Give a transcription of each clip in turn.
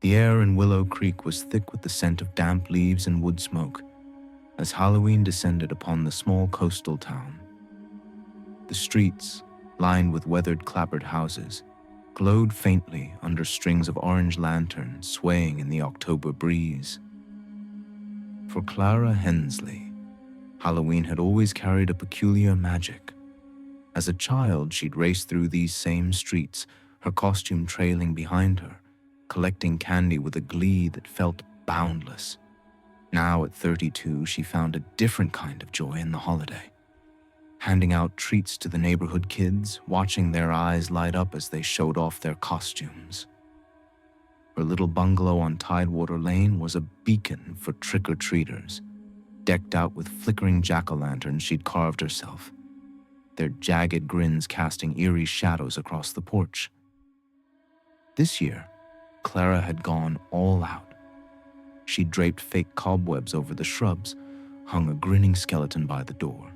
The air in Willow Creek was thick with the scent of damp leaves and wood smoke as Halloween descended upon the small coastal town. The streets, lined with weathered clapboard houses, glowed faintly under strings of orange lanterns swaying in the October breeze. For Clara Hensley, Halloween had always carried a peculiar magic. As a child, she'd raced through these same streets, her costume trailing behind her, collecting candy with a glee that felt boundless. Now at 32, she found a different kind of joy in the holiday. Handing out treats to the neighborhood kids, watching their eyes light up as they showed off their costumes. Her little bungalow on Tidewater Lane was a beacon for trick-or-treaters, decked out with flickering jack-o'-lanterns she'd carved herself, their jagged grins casting eerie shadows across the porch. This year, Clara had gone all out. She draped fake cobwebs over the shrubs, hung a grinning skeleton by the door,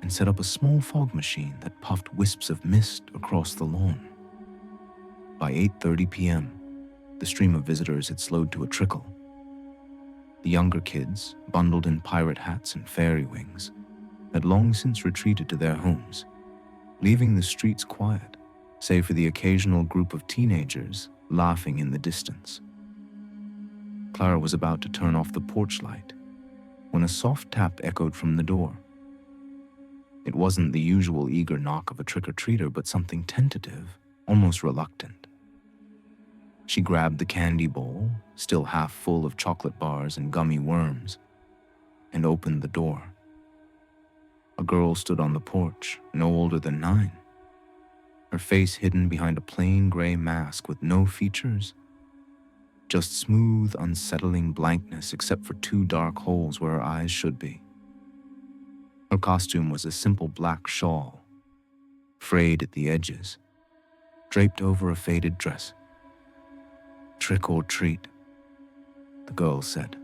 and set up a small fog machine that puffed wisps of mist across the lawn. By 8:30 p.m., the stream of visitors had slowed to a trickle. The younger kids, bundled in pirate hats and fairy wings, had long since retreated to their homes, leaving the streets quiet, save for the occasional group of teenagers laughing in the distance. Clara was about to turn off the porch light when a soft tap echoed from the door. It wasn't the usual eager knock of a trick-or-treater, but something tentative, almost reluctant. She grabbed the candy bowl, still half full of chocolate bars and gummy worms, and opened the door. A girl stood on the porch, no older than 9, her face hidden behind a plain gray mask with no features, just smooth, unsettling blankness except for 2 dark holes where her eyes should be. Her costume was a simple black shawl, frayed at the edges, draped over a faded dress. "Trick or treat," the girl said,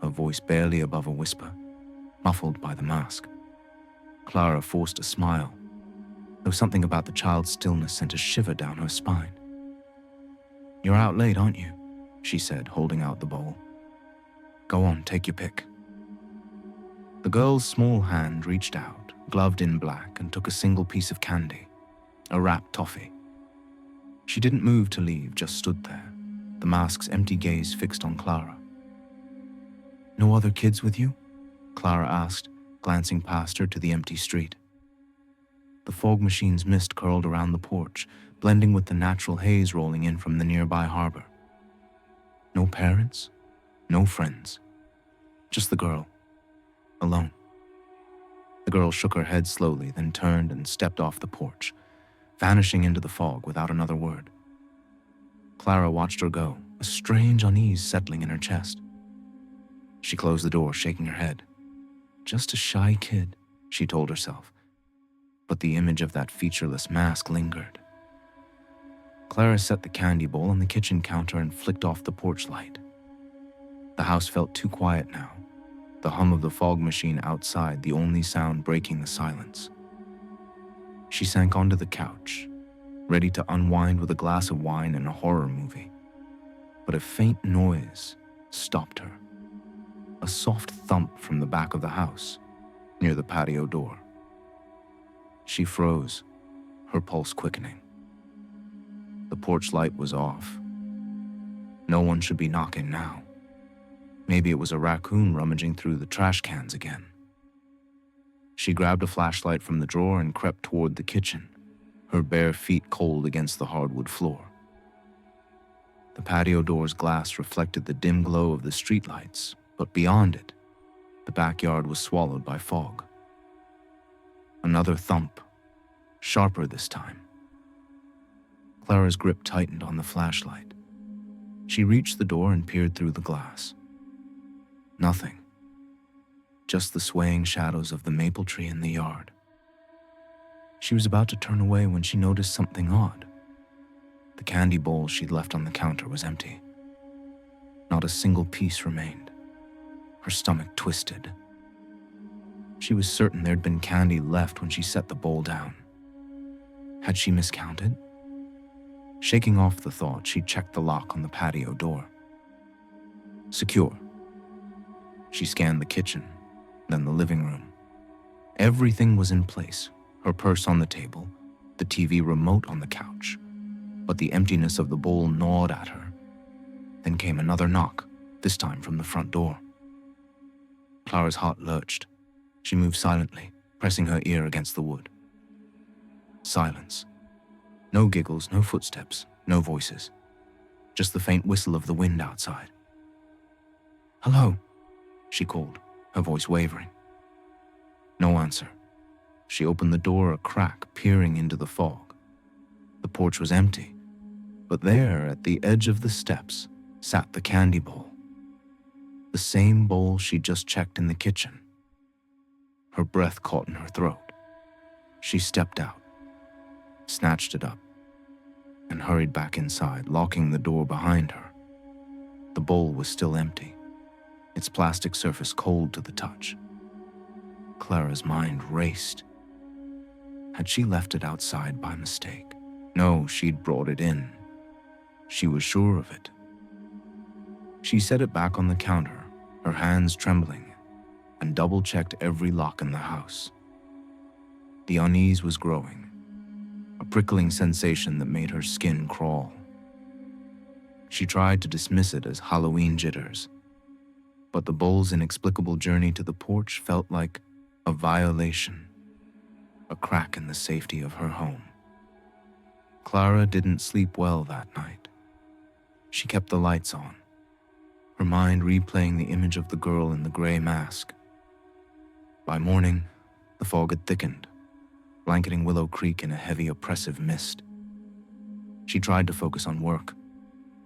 her voice barely above a whisper, muffled by the mask. Clara forced a smile, though something about the child's stillness sent a shiver down her spine. "You're out late, aren't you?" she said, holding out the bowl. "Go on, take your pick." The girl's small hand reached out, gloved in black, and took a single piece of candy, a wrapped toffee. She didn't move to leave, just stood there, the mask's empty gaze fixed on Clara. "No other kids with you?" Clara asked, glancing past her to the empty street. The fog machine's mist curled around the porch, blending with the natural haze rolling in from the nearby harbor. No parents, no friends, just the girl, alone. The girl shook her head slowly, then turned and stepped off the porch, vanishing into the fog without another word. Clara watched her go, a strange unease settling in her chest. She closed the door, shaking her head. Just a shy kid, she told herself, but the image of that featureless mask lingered. Clara set the candy bowl on the kitchen counter and flicked off the porch light. The house felt too quiet now, the hum of the fog machine outside the only sound breaking the silence. She sank onto the couch, ready to unwind with a glass of wine and a horror movie. But a faint noise stopped her. A soft thump from the back of the house, near the patio door. She froze, her pulse quickening. The porch light was off. No one should be knocking now. Maybe it was a raccoon rummaging through the trash cans again. She grabbed a flashlight from the drawer and crept toward the kitchen, her bare feet cold against the hardwood floor. The patio door's glass reflected the dim glow of the streetlights, but beyond it, the backyard was swallowed by fog. Another thump, sharper this time. Clara's grip tightened on the flashlight. She reached the door and peered through the glass. Nothing. Just the swaying shadows of the maple tree in the yard. She was about to turn away when she noticed something odd. The candy bowl she'd left on the counter was empty. Not a single piece remained. Her stomach twisted. She was certain there'd been candy left when she set the bowl down. Had she miscounted? Shaking off the thought, she checked the lock on the patio door. Secure. She scanned the kitchen, then the living room. Everything was in place, her purse on the table, the TV remote on the couch. But the emptiness of the bowl gnawed at her. Then came another knock, this time from the front door. Clara's heart lurched. She moved silently, pressing her ear against the wood. Silence. No giggles, no footsteps, no voices. Just the faint whistle of the wind outside. "Hello," she called, her voice wavering. No answer. She opened the door a crack, peering into the fog. The porch was empty, but there, at the edge of the steps, sat the candy bowl. The same bowl she just checked in the kitchen. Her breath caught in her throat. She stepped out, snatched it up, and hurried back inside, locking the door behind her. The bowl was still empty, its plastic surface cold to the touch. Clara's mind raced. Had she left it outside by mistake? No, she'd brought it in. She was sure of it. She set it back on the counter, her hands trembling, and double-checked every lock in the house. The unease was growing, a prickling sensation that made her skin crawl. She tried to dismiss it as Halloween jitters, but the bowl's inexplicable journey to the porch felt like a violation, a crack in the safety of her home. Clara didn't sleep well that night. She kept the lights on, her mind replaying the image of the girl in the gray mask. By morning, the fog had thickened, blanketing Willow Creek in a heavy, oppressive mist. She tried to focus on work.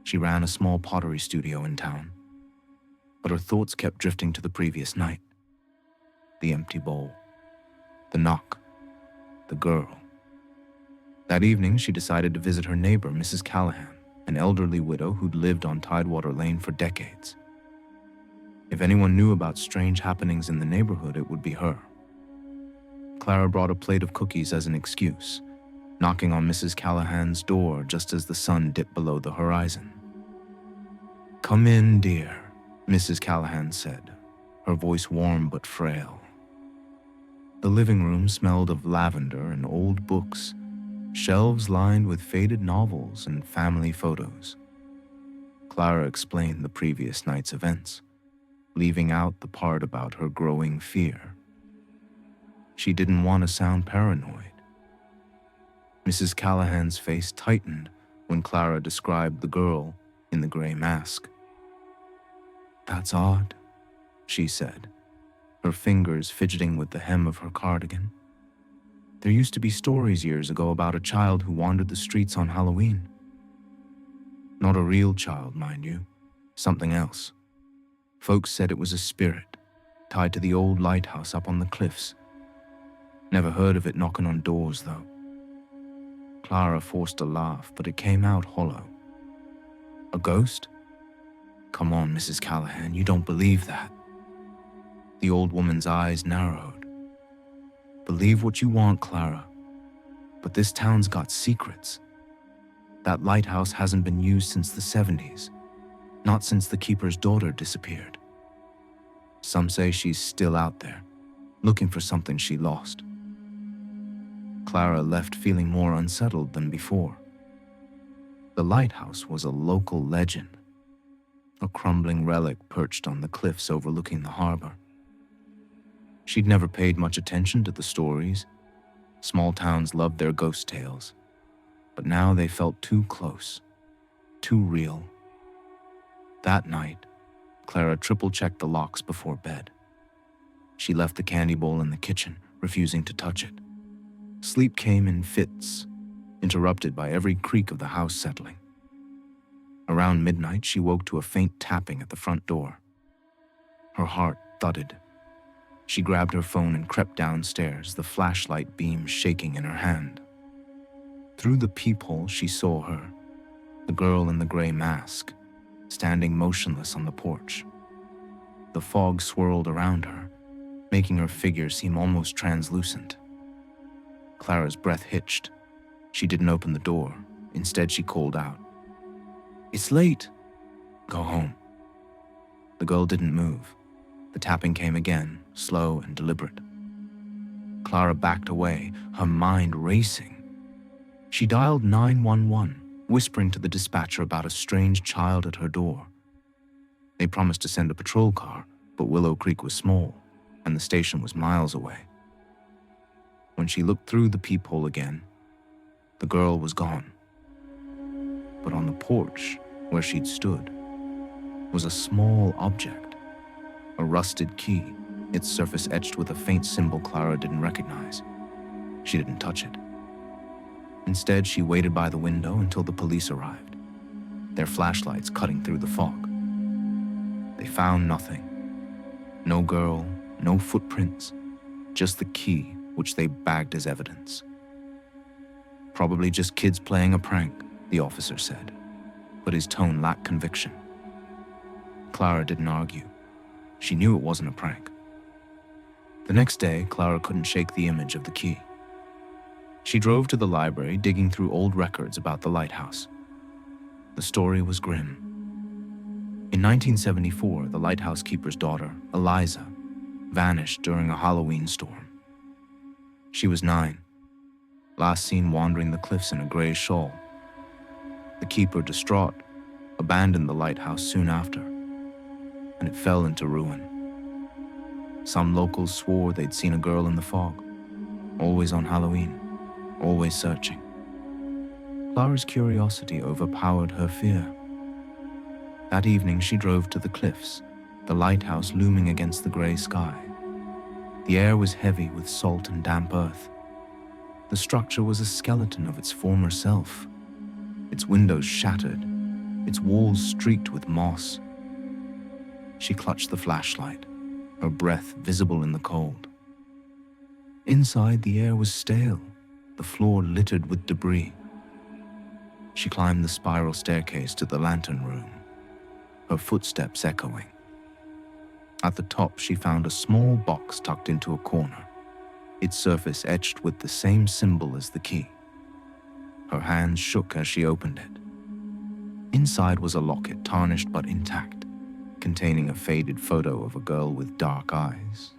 She ran a small pottery studio in town, but her thoughts kept drifting to the previous night. The empty bowl, the knock, the girl. That evening, she decided to visit her neighbor, Mrs. Callahan, an elderly widow who'd lived on Tidewater Lane for decades. If anyone knew about strange happenings in the neighborhood, it would be her. Clara brought a plate of cookies as an excuse, knocking on Mrs. Callahan's door just as the sun dipped below the horizon. "Come in, dear," Mrs. Callahan said, her voice warm but frail. The living room smelled of lavender and old books, shelves lined with faded novels and family photos. Clara explained the previous night's events, leaving out the part about her growing fear. She didn't want to sound paranoid. Mrs. Callahan's face tightened when Clara described the girl in the gray mask. "That's odd," she said, her fingers fidgeting with the hem of her cardigan. "There used to be stories years ago about a child who wandered the streets on Halloween. Not a real child, mind you, something else. Folks said it was a spirit, tied to the old lighthouse up on the cliffs. Never heard of it knocking on doors, though." Clara forced a laugh, but it came out hollow. "A ghost? Come on, Mrs. Callahan, you don't believe that." The old woman's eyes narrowed. "Believe what you want, Clara, but this town's got secrets. That lighthouse hasn't been used since the 70s, not since the keeper's daughter disappeared. Some say she's still out there, looking for something she lost." Clara left feeling more unsettled than before. The lighthouse was a local legend, a crumbling relic perched on the cliffs overlooking the harbor. She'd never paid much attention to the stories. Small towns loved their ghost tales, but now they felt too close, too real. That night, Clara triple-checked the locks before bed. She left the candy bowl in the kitchen, refusing to touch it. Sleep came in fits, interrupted by every creak of the house settling. Around midnight, she woke to a faint tapping at the front door. Her heart thudded. She grabbed her phone and crept downstairs, the flashlight beam shaking in her hand. Through the peephole, she saw her, the girl in the gray mask, standing motionless on the porch. The fog swirled around her, making her figure seem almost translucent. Clara's breath hitched. She didn't open the door, Instead, she called out, "It's late. Go home." The girl didn't move. The tapping came again, slow and deliberate. Clara backed away, her mind racing. She dialed 911, whispering to the dispatcher about a strange child at her door. They promised to send a patrol car, but Willow Creek was small, and the station was miles away. When she looked through the peephole again, the girl was gone. But on the porch, where she'd stood, was a small object, a rusted key, its surface etched with a faint symbol Clara didn't recognize. She didn't touch it. Instead, she waited by the window until the police arrived, their flashlights cutting through the fog. They found nothing. No girl, no footprints, just the key, which they bagged as evidence. "Probably just kids playing a prank," the officer said, but his tone lacked conviction. Clara didn't argue. She knew it wasn't a prank. The next day, Clara couldn't shake the image of the key. She drove to the library, digging through old records about the lighthouse. The story was grim. In 1974, the lighthouse keeper's daughter, Eliza, vanished during a Halloween storm. She was 9, last seen wandering the cliffs in a gray shawl. The keeper, distraught, abandoned the lighthouse soon after, and it fell into ruin. Some locals swore they'd seen a girl in the fog, always on Halloween, always searching. Clara's curiosity overpowered her fear. That evening, she drove to the cliffs, the lighthouse looming against the gray sky. The air was heavy with salt and damp earth. The structure was a skeleton of its former self, its windows shattered, its walls streaked with moss. She clutched the flashlight, her breath visible in the cold. Inside, the air was stale, the floor littered with debris. She climbed the spiral staircase to the lantern room, her footsteps echoing. At the top, she found a small box tucked into a corner, its surface etched with the same symbol as the key. Her hands shook as she opened it. Inside was a locket, tarnished but intact, containing a faded photo of a girl with dark eyes.